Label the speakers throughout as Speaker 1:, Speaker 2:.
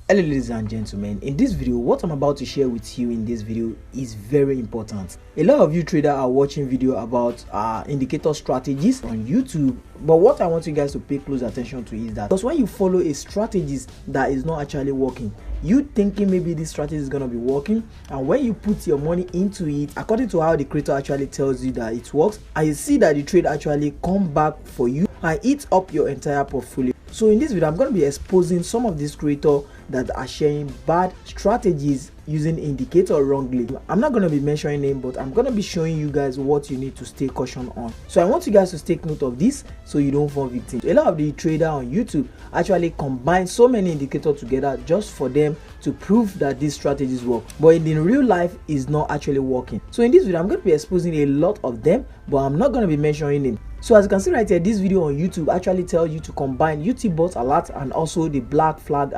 Speaker 1: Hello ladies and gentlemen, in this video what I'm about to share with you in this video is very important. A lot of you traders are watching video about indicator strategies on YouTube, but what I want you guys to pay close attention to is that because when you follow a strategy that is not actually working, you thinking maybe this strategy is going to be working, and when you put your money into it according to how the creator actually tells you that it works, and you see that the trade actually come back for you and eat up your entire portfolio. So in this video I'm going to be exposing some of these creators that are sharing bad strategies using indicator wrongly. I'm not going to be mentioning name, but I'm going to be showing you guys what you need to stay caution on. So I want you guys to take note of this so you don't fall victim. A lot of the traders on YouTube actually combine so many indicators together just for them to prove that these strategies work, but in real life is not actually working. So in this video I'm going to be exposing a lot of them, but I'm not going to be mentioning them. So as you can see right here, this video on YouTube actually tells you to combine UT-bot alert and also the black flag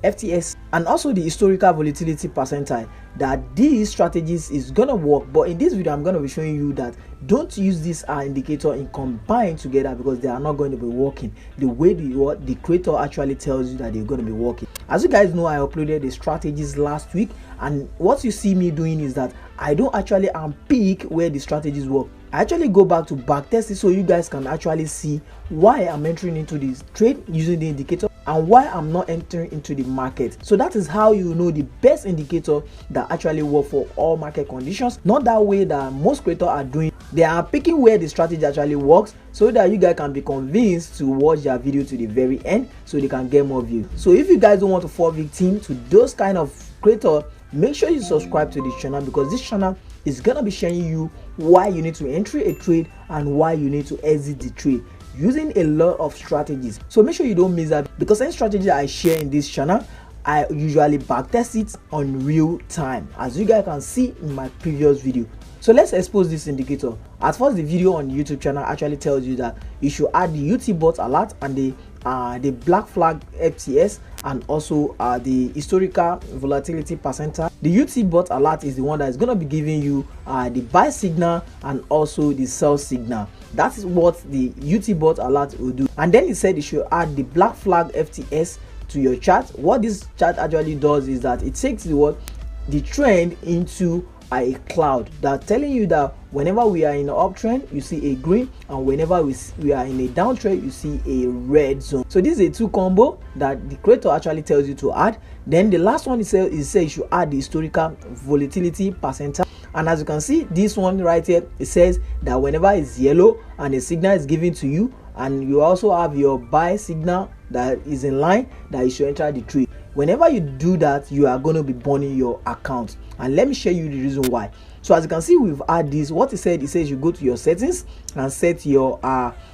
Speaker 1: FTS and also the historical volatility percentile, that these strategies is gonna work. But in this video I'm gonna be showing you that don't use this indicator in combined together, because they are not going to be working the way the creator actually tells you that they're going to be working. As you guys know, I uploaded the strategies last week, and what you see me doing is that I don't actually unpick where the strategies work. I actually go back to backtest it so you guys can actually see why I'm entering into this trade using the indicator and why I'm not entering into the market. So that is how you know the best indicator that actually work for all market conditions, not that way that most creators are doing. They are picking where the strategy actually works so that you guys can be convinced to watch their video to the very end so they can get more views. So if you guys don't want to fall victim to those kind of creators, make sure you subscribe to this channel, because this channel is gonna be showing you why you need to enter a trade and why you need to exit the trade using a lot of strategies. So make sure you don't miss that, because any strategy I share in this channel, I usually backtest it on real time, as you guys can see in my previous video. So let's expose this indicator. At first, the video on YouTube channel actually tells you that you should add the UT-bot alert and the black flag FTS and also the historical volatility percentile. The UT-bot alert is the one that is going to be giving you the buy signal and also the sell signal. That is what the UT-bot alert will do. And then it said you should add the black flag FTS to your chart. What this chart actually does is that it takes the trend into a cloud, that telling you that whenever we are in an uptrend you see a green, and whenever we are in a downtrend you see a red zone. So this is a two combo that the creator actually tells you to add. Then the last one is you should add the historical volatility percentile. And as you can see, this one right here, it says that whenever it's yellow and a signal is given to you, and you also have your buy signal that is in line, that you should enter the trade. Whenever you do that, you are going to be burning your account, and let me show you the reason why. So as you can see, we've added this. What it says you go to your settings and set your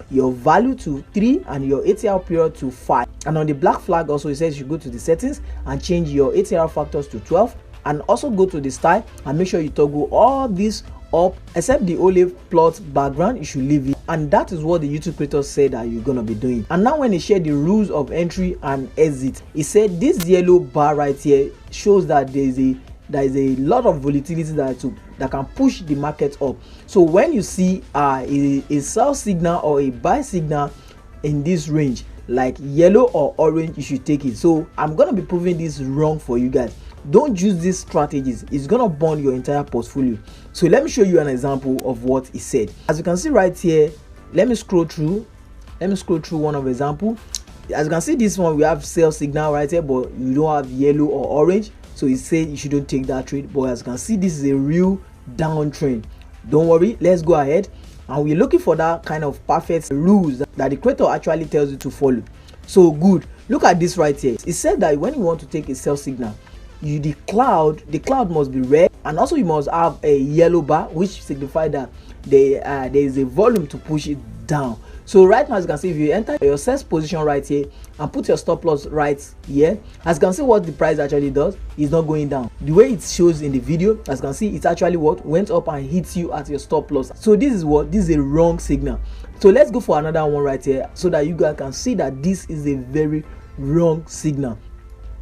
Speaker 1: value to 3 and your ATR period to 5. And on the black flag also, it says you go to the settings and change your ATR factors to 12, and also go to the style and make sure you toggle all this up except the olive plot background. You should leave it, and that is what the YouTube creator said that you're gonna be doing. And now when he shared the rules of entry and exit, he said this yellow bar right here shows that there is a lot of volatility that can push the market up. So when you see a sell signal or a buy signal in this range like yellow or orange, you should take it. So I'm gonna be proving this wrong for you guys. Don't use these strategies, it's gonna burn your entire portfolio. So let me show you an example of what he said. As you can see right here, let me scroll through one of the example. As you can see, this one we have sell signal right here, but you don't have yellow or orange, so he said you shouldn't take that trade. But as you can see, this is a real downtrend. Don't worry, let's go ahead, and we're looking for that kind of perfect rules that the creator actually tells you to follow. So good, look at this right here. It said that when you want to take a sell signal, the cloud must be red, and also you must have a yellow bar, which signifies that there is a volume to push it down. So right now, as you can see, if you enter your sell position right here and put your stop loss right here, as you can see, what the price actually does is not going down the way it shows in the video. As you can see, it actually went up and hits you at your stop loss. So this is a wrong signal. So let's go for another one right here so that you guys can see that this is a very wrong signal.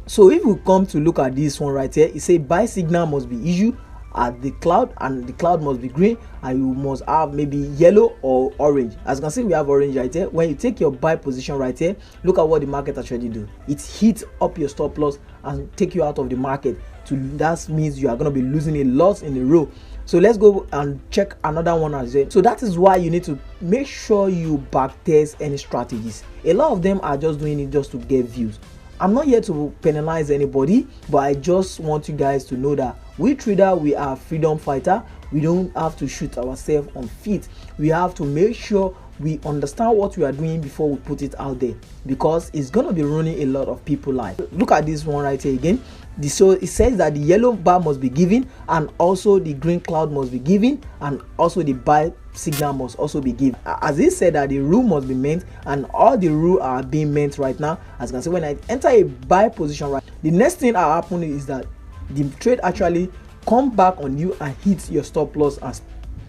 Speaker 1: So if we come to look at this one right here, it says buy signal must be issued at the cloud, and the cloud must be green, and you must have maybe yellow or orange. As you can see, we have orange right here. When you take your buy position right here, look at what the market actually do. It hits up your stop loss and take you out of the market. That means you are going to be losing a lot in a row. So let's go and check another one as well. So that is why you need to make sure you backtest any strategies. A lot of them are just doing it just to get views. I'm not here to penalize anybody, but I just want you guys to know that we trader, we are freedom fighter. We don't have to shoot ourselves on feet. We have to make sure we understand what we are doing before we put it out there, because it's gonna be ruining a lot of people's life. Look at this one right here again. So it says that the yellow bar must be given, and also the green cloud must be given, and also the buy signal must also be given. As it said that the rule must be meant, and all the rules are being meant right now. As you can see, when I enter a buy position, right, the next thing that happen is that the trade actually come back on you and hit your stop loss and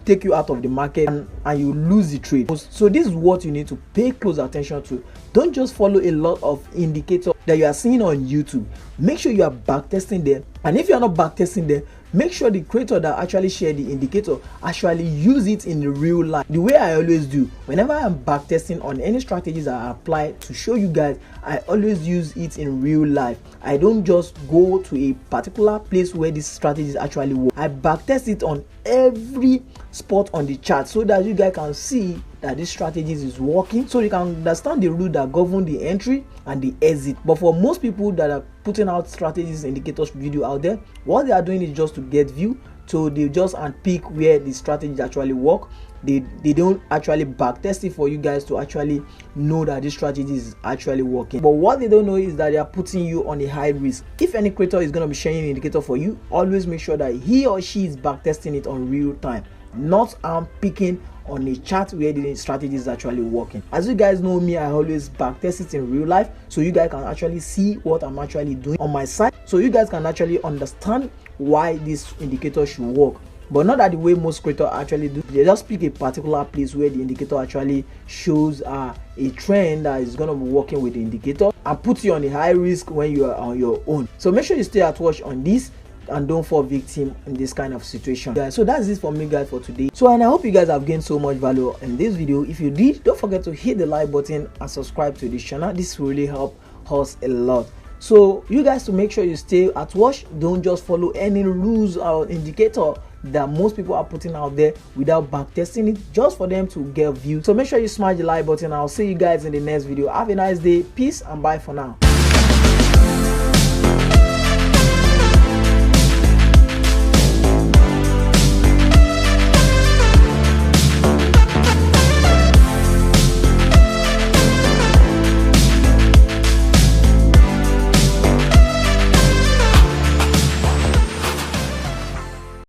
Speaker 1: take you out of the market, and you lose the trade. So this is what you need to pay close attention to. Don't just follow a lot of indicators that you are seeing on YouTube. Make sure you are backtesting them, and if you are not backtesting them, make sure the creator that actually share the indicator actually use it in the real life. The way I always do whenever I'm backtesting on any strategies I apply to show you guys, I always use it in real life. I don't just go to a particular place where this strategies actually work. I backtest it on every spot on the chart so that you guys can see that this strategies is working, so you can understand the rule that govern the entry and the exit. But for most people that are putting out strategies indicators video out there, what they are doing is just to get view. So they just unpick where the strategies actually work. They don't actually backtest it for you guys to actually know that this strategy is actually working. But what they don't know is that they are putting you on a high risk. If any creator is going to be sharing an indicator for you, always make sure that he or she is backtesting it on real time, not picking on a chart where the strategy is actually working. As you guys know me, I always backtest it in real life, so you guys can actually see what I'm actually doing on my side, so you guys can actually understand why this indicator should work. But not that the way most creators actually do. They just pick a particular place where the indicator actually shows a trend that is going to be working with the indicator, and put you on a high risk when you are on your own. So make sure you stay at watch on this and don't fall victim in this kind of situation, guys. So that's it for me, guys, for today. So, and I hope you guys have gained so much value in this video. If you did, don't forget to hit the like button and subscribe to this channel. This will really help us a lot. So you guys, to make sure you stay at watch, don't just follow any rules or indicator that most people are putting out there without backtesting it just for them to get views. So make sure you smash the like button. I'll see you guys in the next video. Have a nice day. Peace and bye for now.